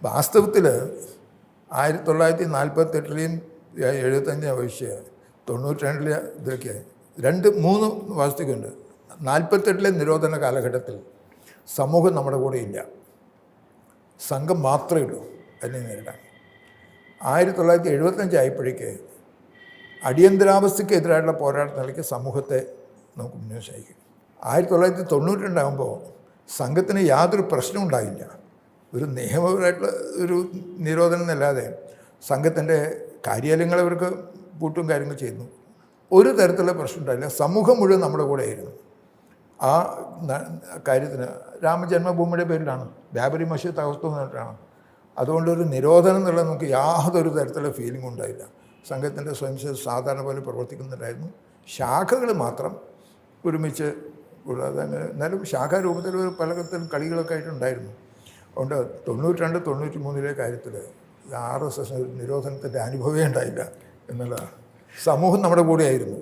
വാസ്തവത്തിൽ 1948-ലെയും 75 അപേക്ഷിച്ച് 92-ലെ ഇതൊക്കെ 2-3 വസ്തുക്കുണ്ട്. 48-ലെ നിരോധന കാലഘട്ടത്തിൽ സമൂഹം നമ്മുടെ കൂടെ ഇല്ല, സംഘം മാത്രമേ ഉള്ളൂ അതിനെ നേരിടാൻ. 1975 ആയപ്പോഴേക്ക് അടിയന്തരാവസ്ഥയ്ക്കെതിരായിട്ടുള്ള പോരാട്ടത്തിലേക്ക് സമൂഹത്തെ നമുക്ക് മുന്നോട്ട് നയിക്കും. 1992 സംഘത്തിന് യാതൊരു പ്രശ്നവും ഉണ്ടായില്ല. ഒരു നിയമപരമായിട്ടുള്ള ഒരു നിരോധനം എന്നല്ലാതെ സംഘത്തിൻ്റെ കാര്യാലയങ്ങൾ അവർക്ക് പൂട്ടും കാര്യങ്ങൾ ചെയ്യുന്നു. ഒരു തരത്തിലുള്ള പ്രശ്നം ഉണ്ടായില്ല. സമൂഹം മുഴുവൻ നമ്മുടെ കൂടെ ആയിരുന്നു. ആ കാര്യത്തിന് രാമജന്മഭൂമിയുടെ പേരിലാണ്, ബാബരി മസ്ജിദ് തകർത്തു എന്നിട്ടാണ്. അതുകൊണ്ടൊരു നിരോധനം എന്നുള്ളത് നമുക്ക് യാതൊരു തരത്തിലുള്ള ഫീലിംഗ് ഉണ്ടായില്ല. സംഘത്തിൻ്റെ സ്വയം സാധാരണ പോലെ പ്രവർത്തിക്കുന്നുണ്ടായിരുന്നു. ശാഖകൾ മാത്രം ഒരുമിച്ച് കൂടാതെ അങ്ങനെ എന്നാലും ശാഖാരൂപത്തിൽ പല തരത്തിലും കളികളൊക്കെ ആയിട്ടുണ്ടായിരുന്നു. അതുകൊണ്ട് 92-93 കാര്യത്തിൽ RSS നിരോധനത്തിൻ്റെ അനുഭവമേ ഉണ്ടായില്ല എന്നുള്ളതാണ്. സമൂഹം നമ്മുടെ കൂടെയായിരുന്നു.